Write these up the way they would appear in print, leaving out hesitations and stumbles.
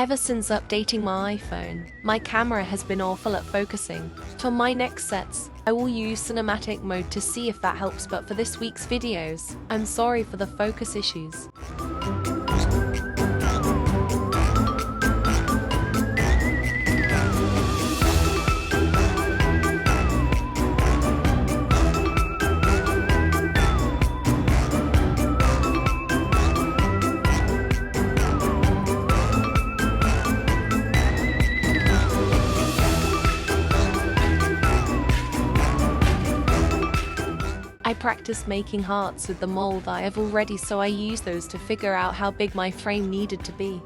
Ever since updating my iPhone, my camera has been awful at focusing. For my next sets, I will use cinematic mode to see if that helps, but for this week's videos, I'm sorry for the focus issues. I practiced making hearts with the mold I have already, so I used those to figure out how big my frame needed to be.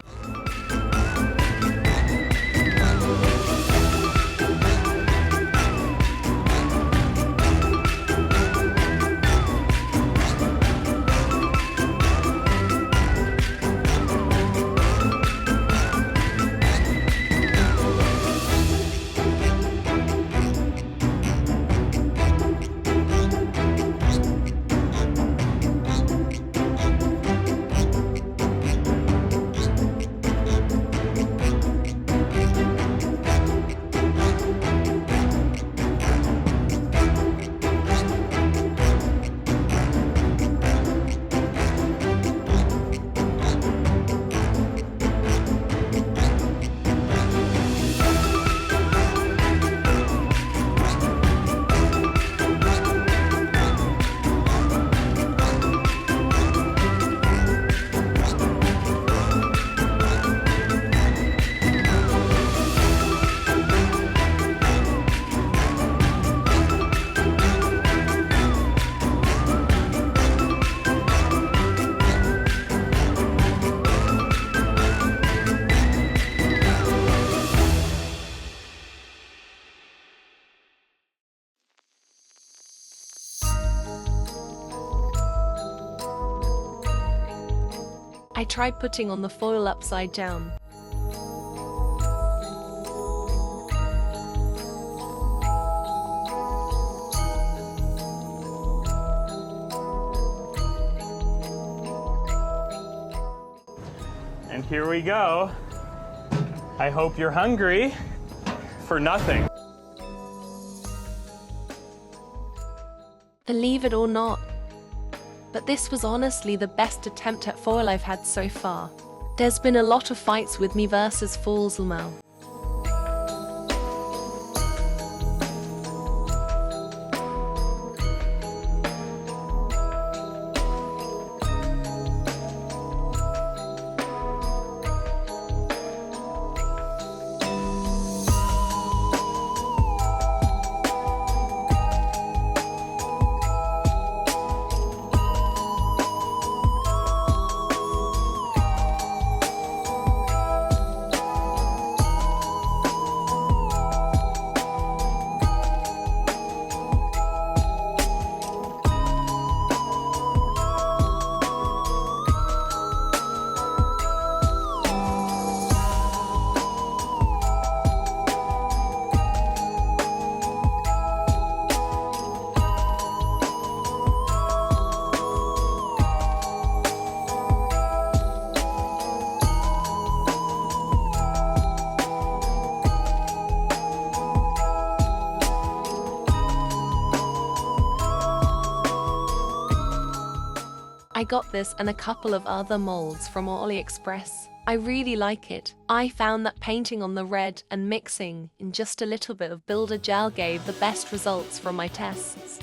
I tried putting on the foil upside down. And here we go. I hope you're hungry for nothing. Believe it or not, but this was honestly the best attempt at foil I've had so far. There's been a lot of fights with me versus Foilsmel. I got this and a couple of other molds from AliExpress. I really like it. I found that painting on the red and mixing in just a little bit of builder gel gave the best results from my tests.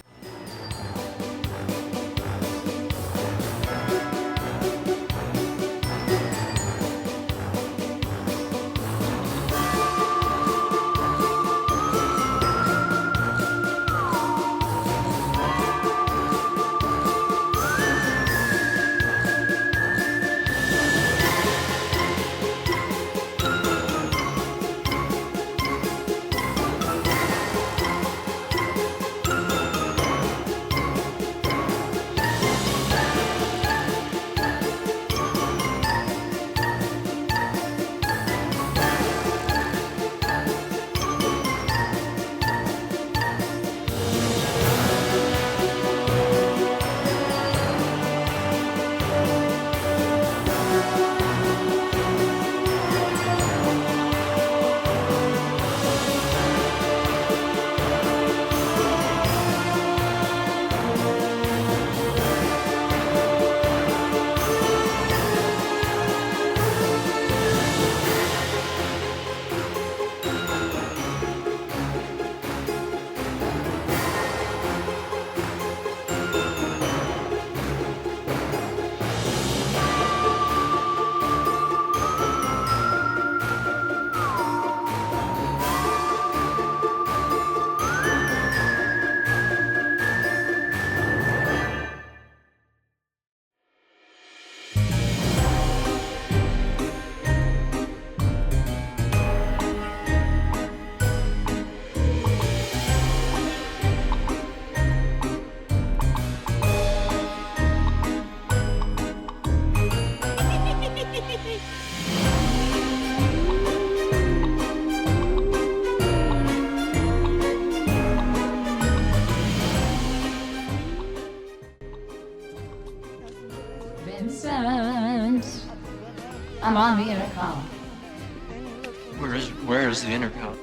Turn on the intercom. Where is the intercom?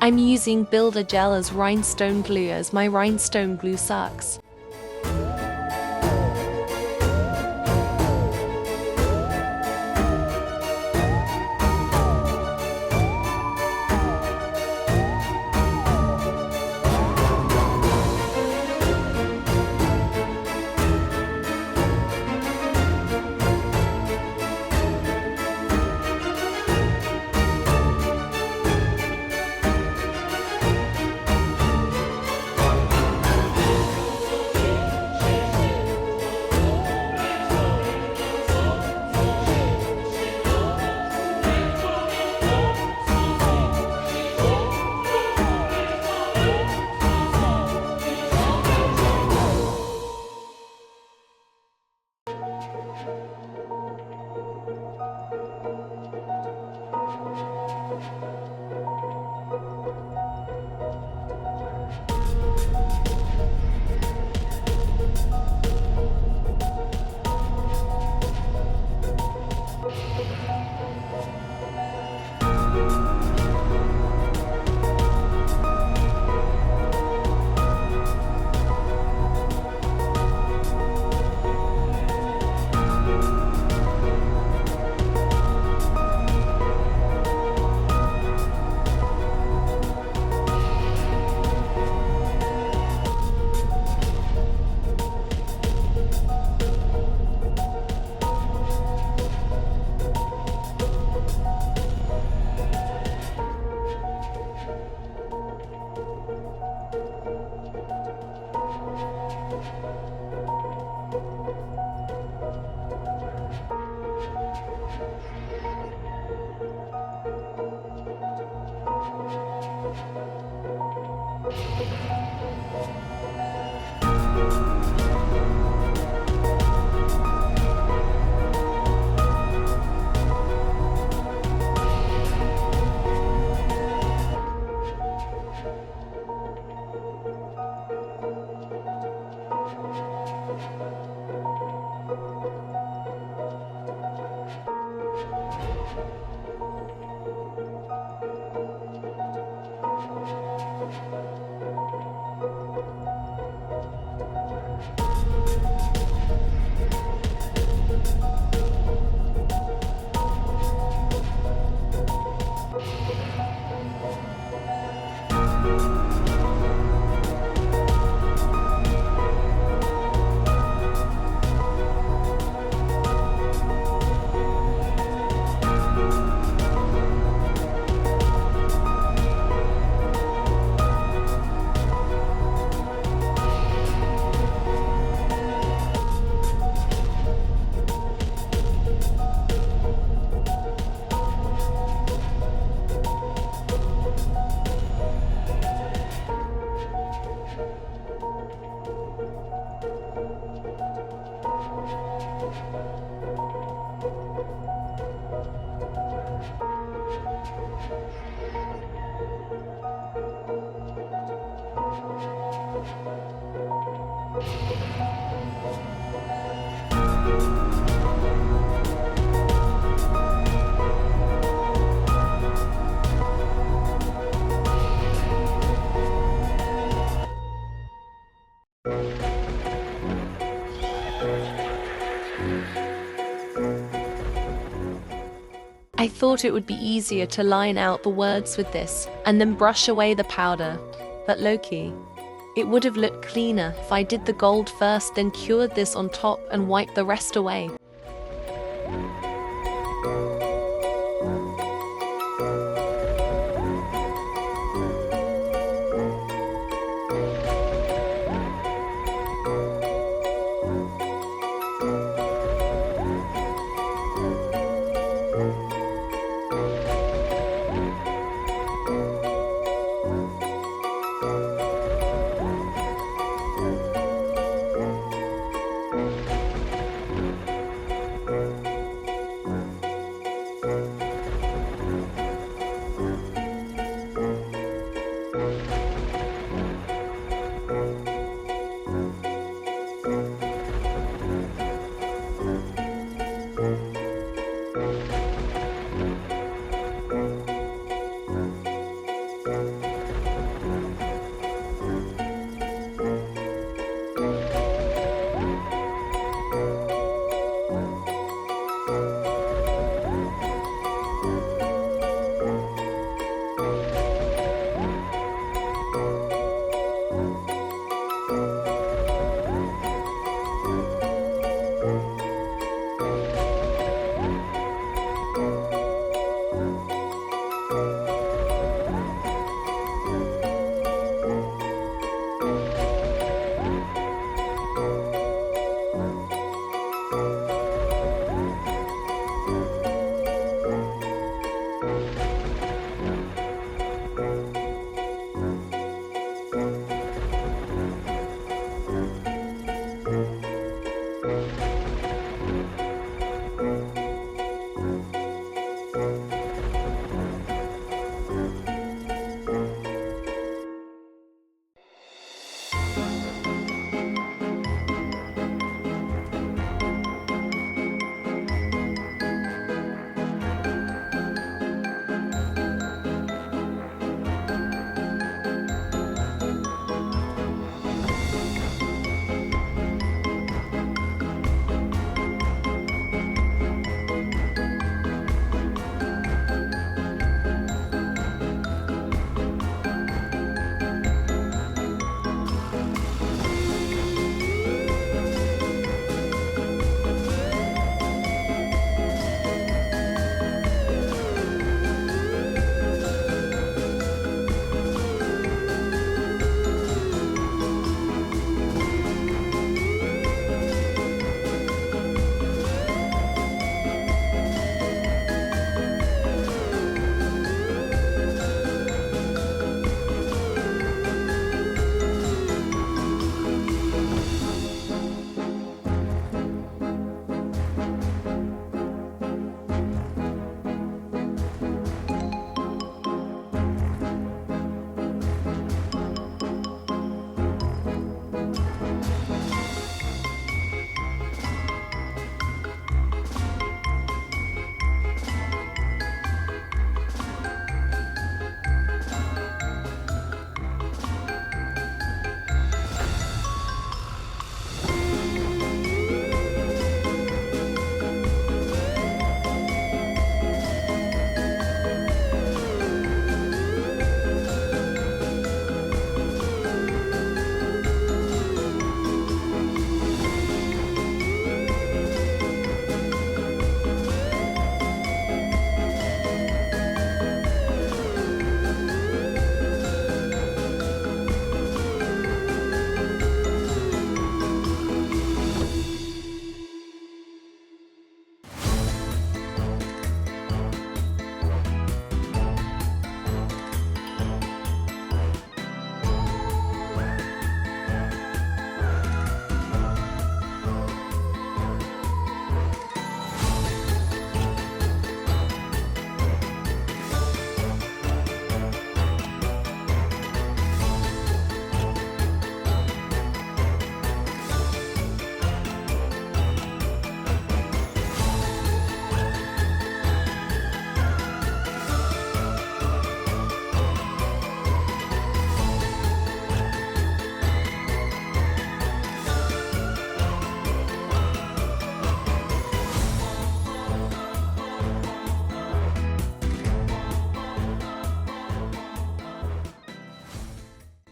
I'm using Builder Gel as rhinestone glue as my rhinestone glue sucks. I thought it would be easier to line out the words with this and then brush away the powder, but low-key, it would have looked cleaner if I did the gold first, then cured this on top and wiped the rest away.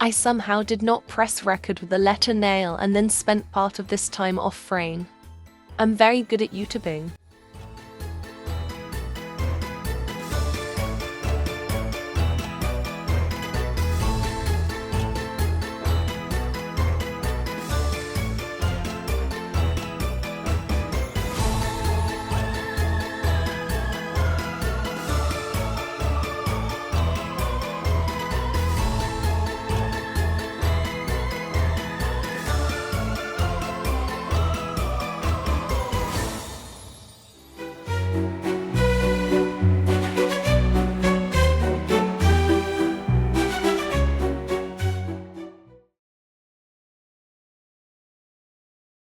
I somehow did not press record with the letter nail and then spent part of this time off frame. I'm very good at YouTubing.